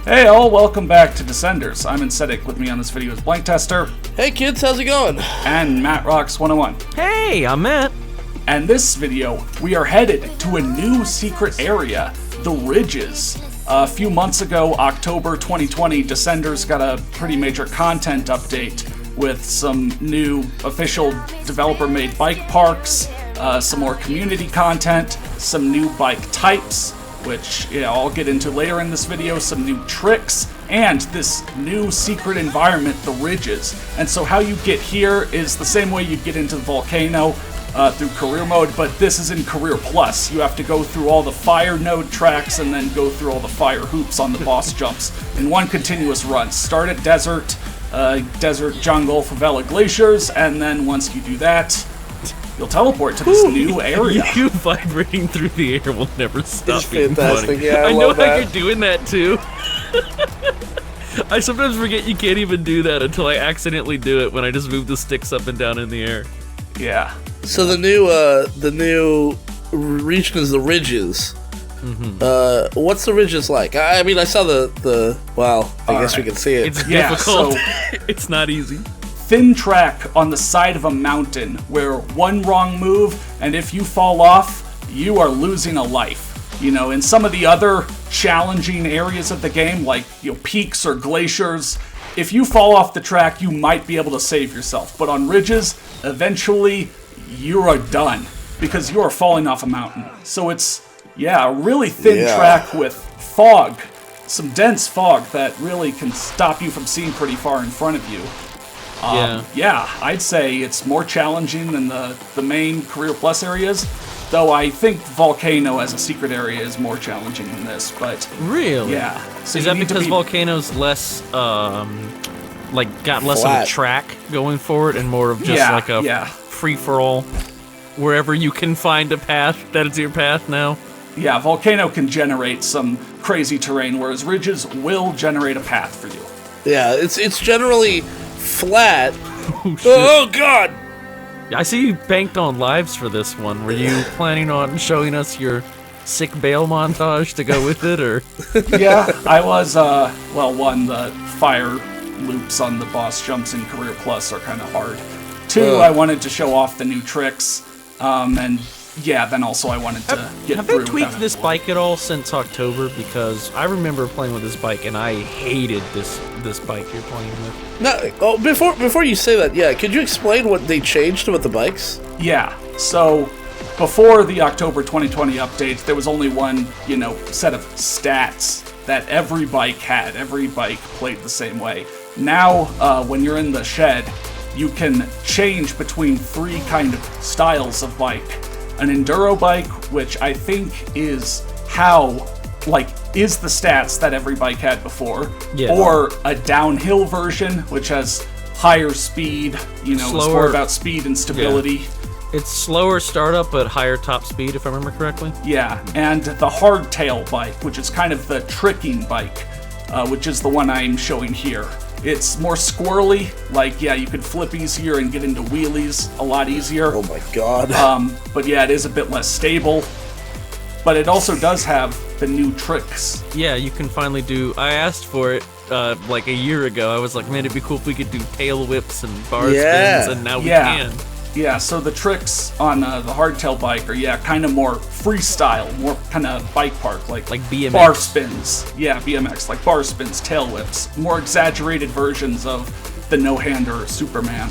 Hey all, welcome back to Descenders. I'm Insetic. With me on this video is Blank Tester. Hey kids, how's it going? And Matt Rocks 101. Hey, I'm Matt. And this video, we are headed to a new secret area, the Ridges. A few months ago, October 2020, Descenders got a pretty major content update with some new official developer-made bike parks, some more community content, some new bike types, which I'll get into later in this video, some new tricks, and this new secret environment, the Ridges. And so how you get here is the same way you'd get into the volcano, through career mode, but this is in career plus. You have to go through all the fire node tracks and then go through all the fire hoops on the boss jumps in one continuous run. Start at desert, jungle, favela, glaciers, and then once you do that, you'll teleport to this new area. You vibrating through the air will never stop It's being fantastic. funny. Yeah, I know love how that. you're doing that too. I sometimes forget you can't even do that until I accidentally do it when I just move the sticks up and down in the air. Yeah. So the new region is the Ridges. Mm-hmm. What's the Ridges like? I mean, I saw the well, I guess we can see it. It's Yeah, difficult. so- It's not easy. Thin track on the side of a mountain where one wrong move, and if you fall off, you are losing a life. You know, in some of the other challenging areas of the game, like peaks or glaciers, if you fall off the track, you might be able to save yourself. But on Ridges, eventually you are done because you are falling off a mountain. So it's, a really thin track with fog, some dense fog that really can stop you from seeing pretty far in front of you. I'd say it's more challenging than the main Career Plus areas, though I think Volcano as a secret area is more challenging than this, but... Really? Yeah. So Is you that need to because be- Volcano's less, got less of a Flat. track going forward and more of just like a free-for-all? Wherever you can find a path, that is your path now? Yeah, Volcano can generate some crazy terrain, whereas Ridges will generate a path for you. Yeah, it's generally flat. Oh, shit. Oh God! I see you banked on lives for this one. Were you planning on showing us your sick bail montage to go with it, or? Yeah, I was, the fire loops on the boss jumps in Career Plus are kind of hard. Two, I wanted to show off the new tricks, then also I wanted to get Have through. they tweaked without- this bike at all since October? Because I remember playing with this bike and I hated this bike you're playing with. No, before you say that, could you explain what they changed with the bikes? Yeah, so before the October 2020 update, there was only one, set of stats that every bike had. Every bike played the same way. Now, when you're in the shed, you can change between three kind of styles of bike. An enduro bike, which I think is is the stats that every bike had before. Yeah. Or a downhill version, which has higher speed, it's more Slower. about speed and stability. It's slower startup but higher top speed, if I remember correctly. Yeah, and the hardtail bike, which is kind of the tricking bike, which is the one I'm showing here. It's more squirrely, you could flip easier and get into wheelies a lot easier. Oh my God! But it is a bit less stable. But it also does have the new tricks. Yeah, you can finally do... I asked for it a year ago. I was like, man, it'd be cool if we could do tail whips and bar spins, and now we can. Yeah, so the tricks on the hardtail bike are, kind of more freestyle, more kind of bike park, like BMX. bar spins. Yeah, BMX, like bar spins, tail whips, more exaggerated versions of the no-hander Superman.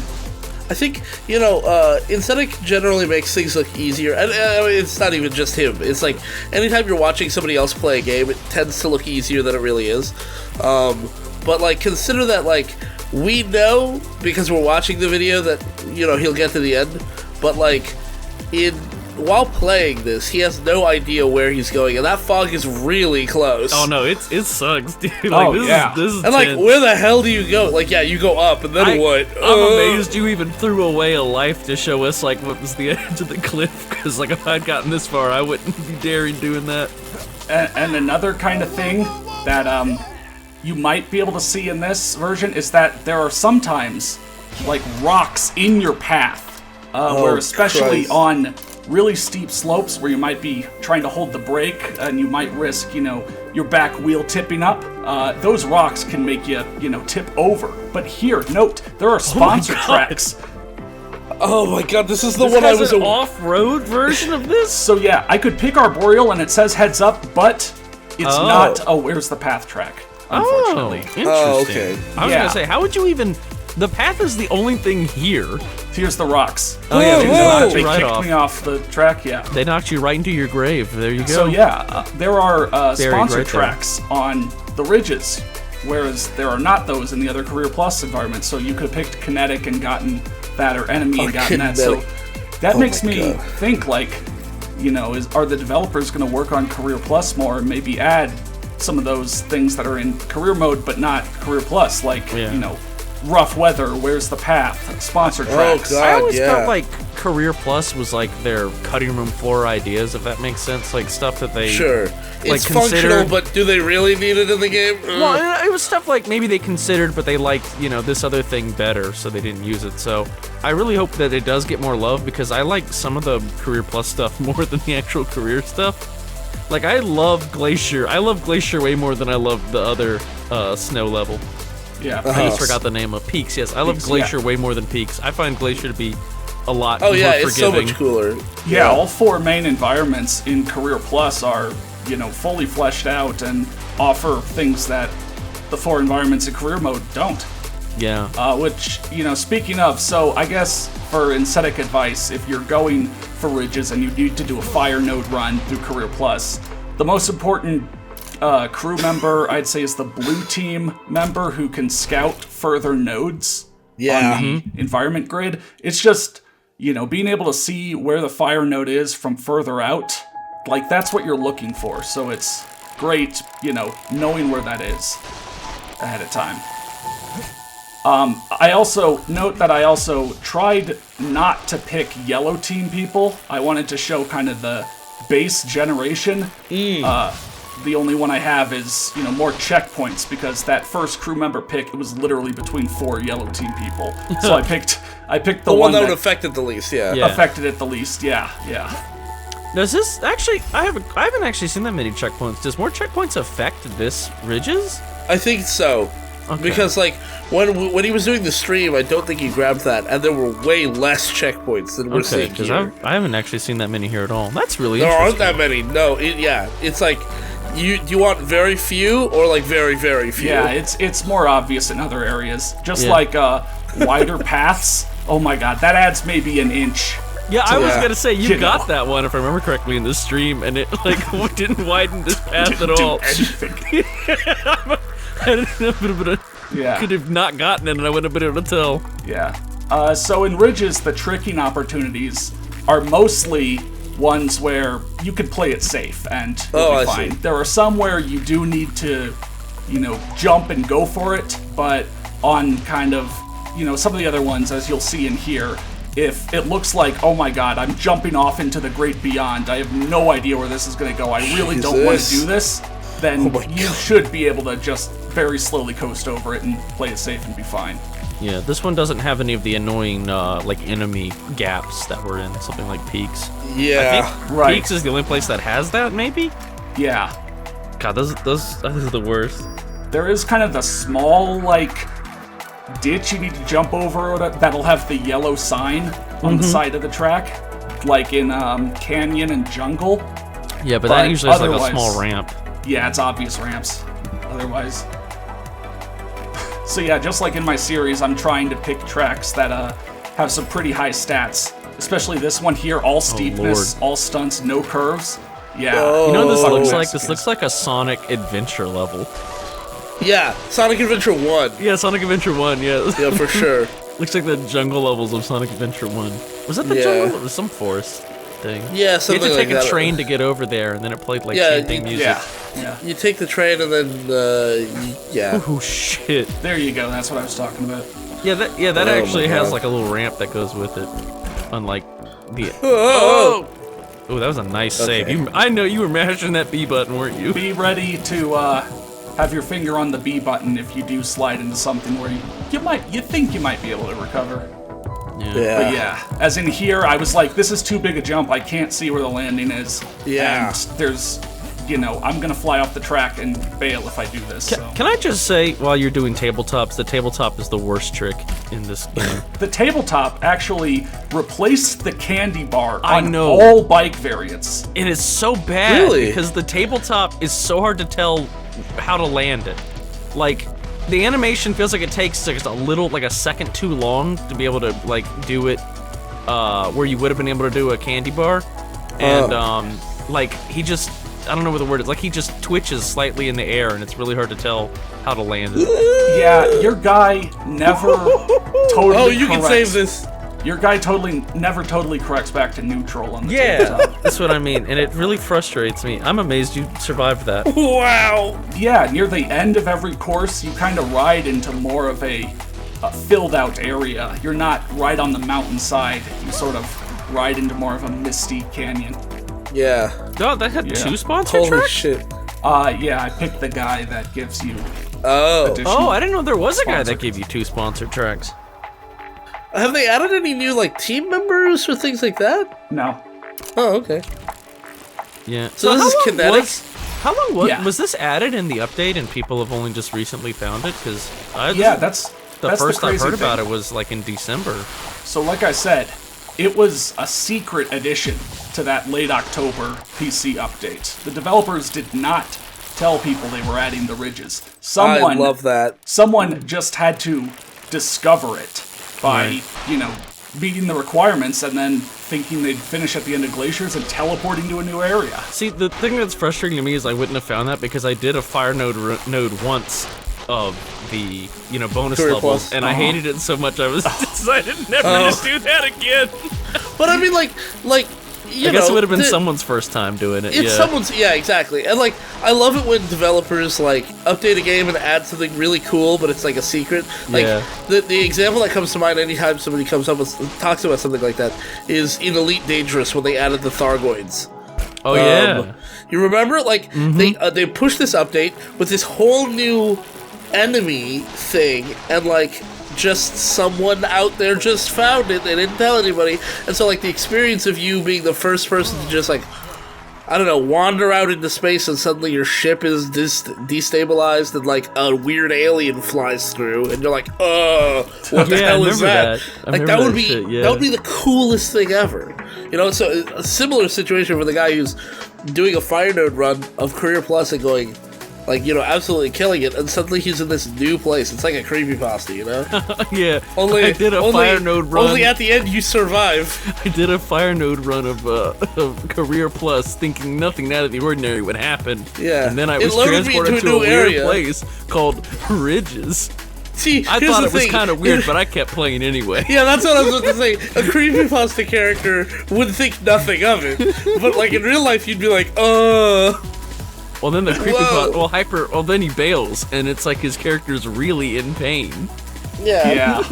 I think, Insetic generally makes things look easier. And it's not even just him. It's like, anytime you're watching somebody else play a game, it tends to look easier than it really is. But, consider that, we know, because we're watching the video, that, he'll get to the end. But, while playing this, he has no idea where he's going. And that fog is really close. Oh, no, it sucks, dude. This is And, tense. where the hell do you go? You go up, and then what? I'm amazed you even threw away a life to show us, what was the edge of the cliff, because, if I'd gotten this far, I wouldn't be daring doing that. And another kind of thing that you might be able to see in this version is that there are sometimes, rocks in your path, where especially Christ. on really steep slopes where you might be trying to hold the brake and you might risk, your back wheel tipping up, those rocks can make you, tip over. But here, note, there are sponsor tracks. Oh my god, this is the This one I has was an off-road version of this? So yeah, I could pick Arboreal and it says heads up, but it's not a where's the path track, unfortunately. Interesting. Oh, okay. I was Yeah. gonna say, how would you even... The path is the only thing here. Here's the rocks. Oh yeah, they Whoa, knocked They you right kicked off. me off the track, yeah. They knocked you right into your grave. There you go. So yeah, there are Buried sponsor right there. tracks on the ridges, whereas there are not those in the other Career Plus environments. So you could have picked Kinetic and gotten that, or Enemy and gotten that. So that makes my me God. think, like, are the developers going to work on Career Plus more and maybe add some of those things that are in Career Mode but not Career Plus, like, rough weather, where's the path, sponsor tracks. God. I always yeah. felt like Career Plus was like their cutting room floor ideas, if that makes sense. Like stuff that they Sure. like It's functional, considered. but do they really need it in the game? Well, it was stuff like maybe they considered, but they liked, this other thing better, so they didn't use it. So I really hope that it does get more love, because I like some of the Career Plus stuff more than the actual career stuff. Like, I love Glacier. I love Glacier way more than I love the other snow level. Yeah. I just forgot the name of Peaks. Yes, I love Peaks, Glacier yeah. way more than Peaks. I find Glacier to be a lot Oh more yeah, it's so forgiving. much cooler. Yeah, all 4 main environments in Career Plus are, fully fleshed out and offer things that the 4 environments in Career Mode don't. Yeah. Which, speaking of, so I guess for Insetic advice, if you're going for ridges and you need to do a fire node run through Career Plus, the most important crew member, I'd say, is the blue team member who can scout further nodes Yeah. on the environment grid. It's just, being able to see where the fire node is from further out, like, that's what you're looking for. So it's great, knowing where that is ahead of time. I also note that I also tried not to pick yellow team people. I wanted to show kind of the base generation. The only one I have is, more checkpoints, because that first crew member pick, it was literally between 4 yellow team people. So I picked the The one that would that affect it the least, yeah. Yeah. affected it the least. Yeah. Does this actually? I haven't actually seen that many checkpoints. Does more checkpoints affect this ridges? I think so. Okay. Because, like, when he was doing the stream, I don't think he grabbed that, and there were way less checkpoints than we're seeing because here. I haven't actually seen that many here at all. That's really There aren't interesting. that many. No, it's like, do you want very few or like very, very few? Yeah, it's more obvious in other areas. Just Yeah. like wider paths. Oh my god, that adds maybe an inch. Yeah, I was Yeah. gonna say you You got know. that one if I remember correctly in the stream, and it like didn't widen this path at all. Anything. Yeah. Could have not gotten it, and I wouldn't have been able to tell. Yeah. So in ridges, the tricking opportunities are mostly ones where you can play it safe and you'll Oh, be I fine. see. There are some where you do need to, jump and go for it, but on kind of, some of the other ones, as you'll see in here, if it looks like, oh my god, I'm jumping off into the great beyond, I have no idea where this is going to go, I really don't want to Jesus. do this, then Oh my you God. should be able to just very slowly coast over it and play it safe and be fine. Yeah, this one doesn't have any of the annoying enemy gaps that were in something like Peaks. Yeah. I think right. Peaks is the only place that has that, maybe. Yeah. God, those are the worst. There is kind of the small, ditch you need to jump over that'll have the yellow sign on the side of the track, like in Canyon and Jungle. Yeah, but But that usually is like a otherwise- small ramp. Yeah, it's obvious ramps. Otherwise. So yeah, just like in my series, I'm trying to pick tracks that have some pretty high stats. Especially this one here, all steepness, all stunts, no curves. Yeah. Oh. You know what this Oh. looks like? This looks like a Sonic Adventure level. Yeah. Sonic Adventure 1. Yeah, Sonic Adventure 1, yeah. Yeah, for sure. Looks like the jungle levels of Sonic Adventure 1. Was that the Yeah. jungle? It was some forest thing. Yeah, You something had to like take that. a train to get over there, and then it played like Yeah, chanting music. Yeah. You take the train and then, yeah. Oh shit. There you go, that's what I was talking about. Yeah, that Oh actually my has God. like a little ramp that goes with it. Unlike the Oh! Oh, that was a nice save. Okay. I know you were mashing that B button, weren't you? Be ready to have your finger on the B button if you do slide into something where you think you might be able to recover. Yeah. But yeah, as in here, I was like, this is too big a jump. I can't see where the landing is. Yeah. And there's you know, I'm gonna fly off the track and bail if I do this. So. Can I just say, while you're doing tabletops, the tabletop is the worst trick in this game. The tabletop actually replaced the candy bar I on know. all bike variants. It is so bad Really? because the tabletop is so hard to tell how to land it. Like, the animation feels like it takes just a little, like a second too long to be able to like do it where you would have been able to do a candy bar. And like he just, I don't know what the word is, like he just twitches slightly in the air and it's really hard to tell how to land it. Yeah, your guy never totally Oh, you can corrects- save this. Your guy never totally corrects back to neutral on the Yeah, tabletop. that's what I mean, and it really frustrates me. I'm amazed you survived that. Wow. Yeah, near the end of every course, you kind of ride into more of a filled out area. You're not right on the mountainside. You sort of ride into more of a misty canyon. Yeah. God, that had Yeah. 2 sponsor Holy tracks? shit. Yeah, I picked the guy that gives you Oh. additional. Oh, I didn't know there was a guy Sponsor. that gave you 2 sponsored tracks. Have they added any new like team members or things like that? No. Oh, okay. Yeah. So this how is long kinetic? How long was Yeah. was this added in the update and people have only just recently found it? Because Yeah, that's the that's first I crazy heard about thing. it was like in December. So, like I said, it was a secret addition to that late October PC update. The developers did not tell people they were adding the ridges. I love that. Someone just had to discover it by, Right. you know, meeting the requirements and then thinking they'd finish at the end of Glaciers and teleporting to a new area. See, the thing that's frustrating to me is I wouldn't have found that because I did a fire node once of the bonus Career levels, Plus. and I hated it so much I was decided never to do that again. But I mean, like you I guess know, it would have been the- someone's first time doing it. It's Yeah. someone's, yeah, exactly. And like, I love it when developers like update a game and add something really cool, but it's like a secret. Like Yeah. the example that comes to mind anytime somebody comes up with talks about something like that is in Elite Dangerous when they added the Thargoids. Oh yeah. You remember, like they pushed this update with this whole new enemy thing, and like just someone out there just found it. They didn't tell anybody, and so like the experience of you being the first person to just like, I don't know, wander out into space and suddenly your ship is destabilized and like a weird alien flies through, and you're like, what the Yeah, I hell is remember that? that. I Like remember that would that be shit, yeah. that would be the coolest thing ever. You know, so a similar situation for the guy who's doing a Fire Node run of Career Plus and going, like, absolutely killing it, and suddenly he's in this new place. It's like a creepypasta, you know? Yeah. Only I did a fire node run. Only at the end you survive. I did a fire node run of Career Plus, thinking nothing out of the ordinary would happen. Yeah. And then I It was loaded me transported into to a a new weird area. place called Ridges. See, I here's thought the it was thing. kind of weird, but I kept playing anyway. Yeah, that's what I was about to say. A creepypasta character would think nothing of it. But, like, in real life, you'd be like, Well, then the Whoa. creepypasta, then he bails, and it's like his character's really in pain. Yeah.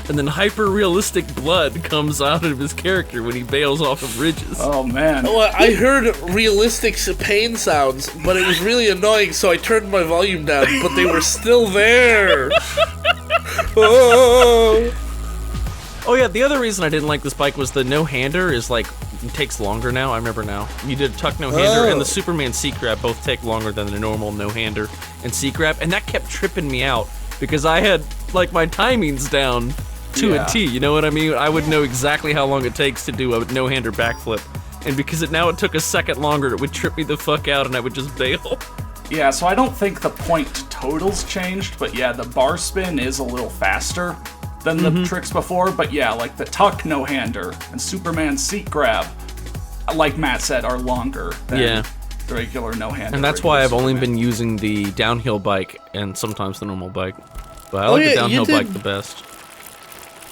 And then hyper-realistic blood comes out of his character when he bails off of Ridges. Oh, man. Well, I heard realistic pain sounds, but it was really annoying, so I turned my volume down, but they were still there. Oh. Oh yeah, the other reason I didn't like this bike was the no-hander is like, it takes longer now, I remember now. You did tuck no-hander and the Superman seat grab both take longer than the normal no-hander and seat grab, and that kept tripping me out because I had like my timings down to Yeah. a T, you know what I mean? I would know exactly how long it takes to do a no-hander backflip. And because it took a second longer, it would trip me the fuck out and I would just bail. Yeah, so I don't think the point totals changed, but yeah, the bar spin is a little faster than the tricks before, but yeah, like the tuck no-hander and Superman seat grab, like Matt said, are longer than Yeah. the regular no-hander. And that's why I've regular only Superman. been using the downhill bike and sometimes the normal bike. But I Oh, like yeah, the downhill you did- bike the best.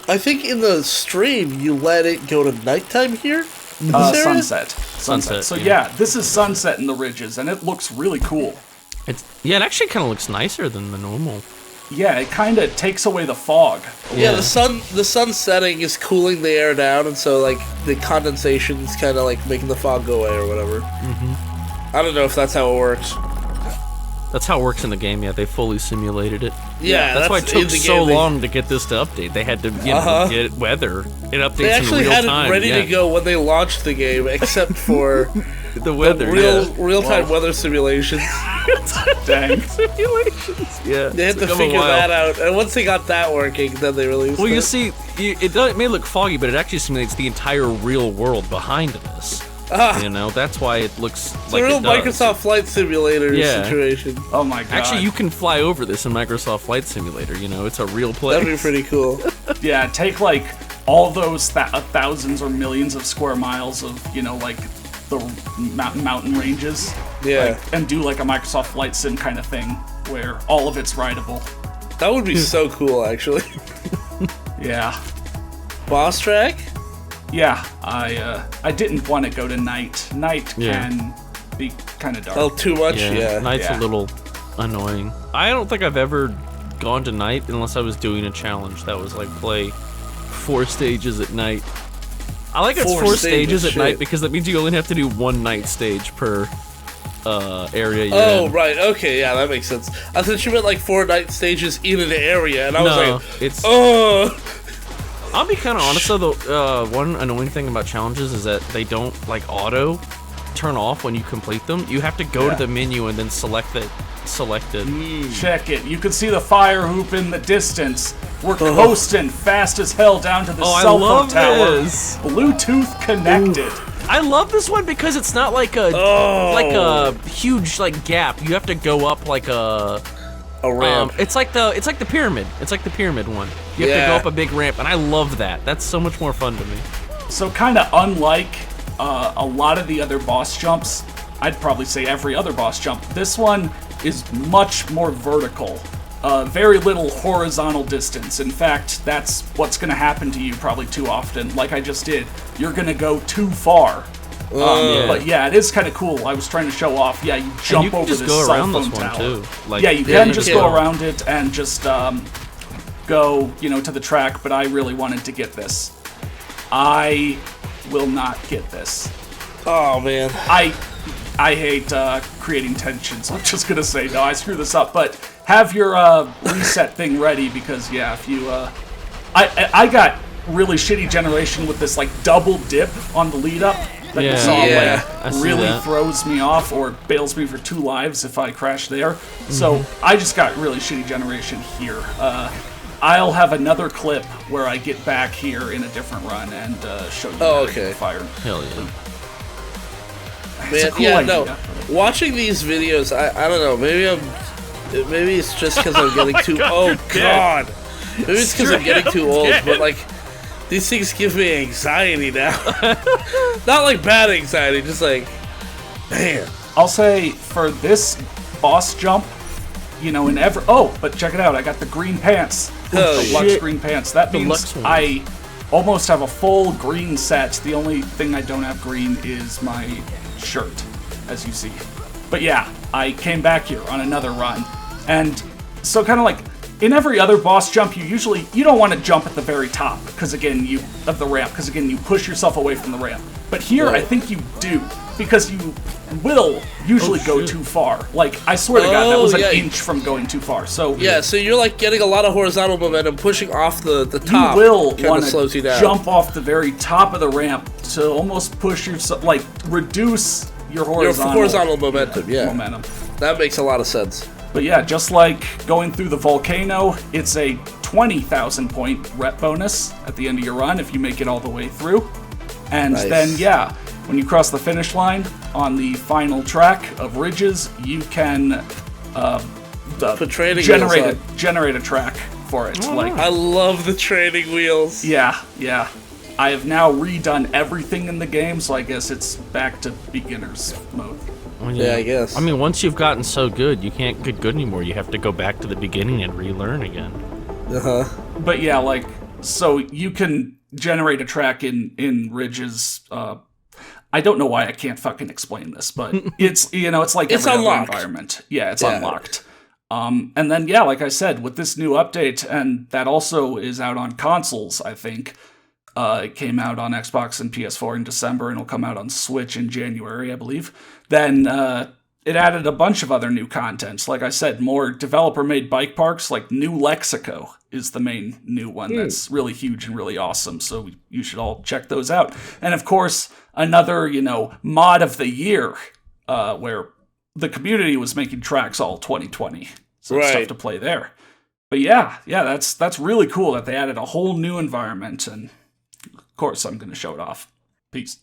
I think in the stream you let it go to nighttime here? in this area? Sunset. Sunset, So yeah. yeah, this is sunset in the ridges, and it looks really cool. It actually kind of looks nicer than the normal. Yeah, it kind of takes away the fog. Yeah, the sun setting is cooling the air down, and so like the condensation is kind of like making the fog go away or whatever. Mm-hmm. I don't know if that's how it works. That's how it works in the game. Yeah, they fully simulated it. Yeah, that's why it in took the so game they- long to get this to update. They had to get weather. It updates They actually in real had time. it ready yeah. to go when they launched the game, except for The weather, real-time weather simulations. Dang. Simulations. Yeah. They had to Took them a figure while. that out, and once they got that working, then they released Well, it. you see, it may look foggy, but it actually simulates the entire real world behind this. You know, that's why it looks It's like a real it does. Microsoft Flight Simulator Yeah. situation. Oh my god. Actually, you can fly over this in Microsoft Flight Simulator. You know, it's a real place. That'd be pretty cool. Yeah, take like all those thousands or millions of square miles of, you know, like the mountain ranges. Yeah. Like, and do like a Microsoft Flight Sim kind of thing where all of it's rideable. That would be so cool, actually. Yeah. Boss track? Yeah, I didn't want to go to night. Night Yeah. can be kind of dark. Oh, too much? Yeah. Night's Yeah. a little annoying. I don't think I've ever gone to night unless I was doing a challenge that was like play 4 stages at night. I like it's 4 stages at shit. night because that means you only have to do 1 night stage per area you're Oh, in. right. Okay, yeah, that makes sense. I thought you meant like 4 night stages in an area, and I was No, like, it's. oh. I'll be kind of honest though. The one annoying thing about challenges is that they don't like auto turn off when you complete them. You have to go Yeah. to the menu and then select it. Check it. You can see the fire hoop in the distance. We're coasting fast as hell down to the Oh, I cell phone love tower. this. Bluetooth connected. I love this one because it's not like a huge like gap. You have to go up like a ramp. it's like the pyramid. It's like the pyramid one. You have to Yeah. go up a big ramp, and I love that. That's so much more fun to me. So kind of unlike a lot of the other boss jumps, I'd probably say every other boss jump, this one is much more vertical. Very little horizontal distance. In fact, that's what's going to happen to you probably too often. Like I just did, you're going to go too far. Yeah. But yeah, it is kind of cool. I was trying to show off. Yeah, you jump you can over just this go cell around phone this one, tower. too. Like, Yeah, you yeah, can you just can. go around it and just go, you know, to the track. But I really wanted to get this. I will not get this. Oh, man. I hate creating tension, so I'm just gonna say no. I screwed this up, but have your reset thing ready because yeah, if you I got really shitty generation with this like double dip on the lead up that you saw Yeah, I like see really that. throws me off or bails me for 2 lives if I crash there. So I just got really shitty generation here. I'll have another clip where I get back here in a different run and show you how to okay. get fire. Hell yeah. It's a Man, cool yeah, idea. no. Watching these videos, I don't know. Maybe it's just because I'm getting too. Oh God. Maybe it's because I'm getting too old. But like, these things give me anxiety now. Not like bad anxiety, just like, man. I'll say for this boss jump, you know, but check it out. I got the green pants. Oh, the Lux shit. green pants. That means Lux ones. I almost have a full green set. The only thing I don't have green is my shirt, as you see. But yeah, I came back here on another run. And so kind of like in every other boss jump, you don't want to jump at the very top because again, you push yourself away from the ramp. But here, I think you do because you will usually go too far. Like I swear to God, that was an inch from going too far. So Yeah, so you're like getting a lot of horizontal momentum, pushing off the you top. will kind want of slows you to down. jump off the very top of the ramp to almost push yourself, like reduce your horizontal momentum. Yeah, momentum. that makes a lot of sense. But yeah, just like going through the volcano, it's a 20,000 point rep bonus at the end of your run if you make it all the way through. And Nice. then, yeah, when you cross the finish line on the final track of Ridges, you can Put training generate wheels generate a track for it. Like, I love the training wheels. yeah. I have now redone everything in the game, so I guess it's back to beginner's mode. Well, Yeah, I guess. I mean, once you've gotten so good, you can't get good anymore. You have to go back to the beginning and relearn again. But yeah, like, so you can generate a track in Ridges. I don't know why I can't fucking explain this, but it's, you know, it's like It's every other unlocked. environment. Yeah, it's Yeah. unlocked. And then, yeah, like I said, with this new update, and that also is out on consoles, I think. It came out on Xbox and PS4 in December, and it'll come out on Switch in January, I believe. Then it added a bunch of other new contents. Like I said, more developer-made bike parks, like New Lexico is the main new one that's really huge and really awesome. So you should all check those out. And of course, another, mod of the year, where the community was making tracks all 2020. So Right. stuff to play there. But yeah, that's really cool that they added a whole new environment. And of course, I'm going to show it off. Peace.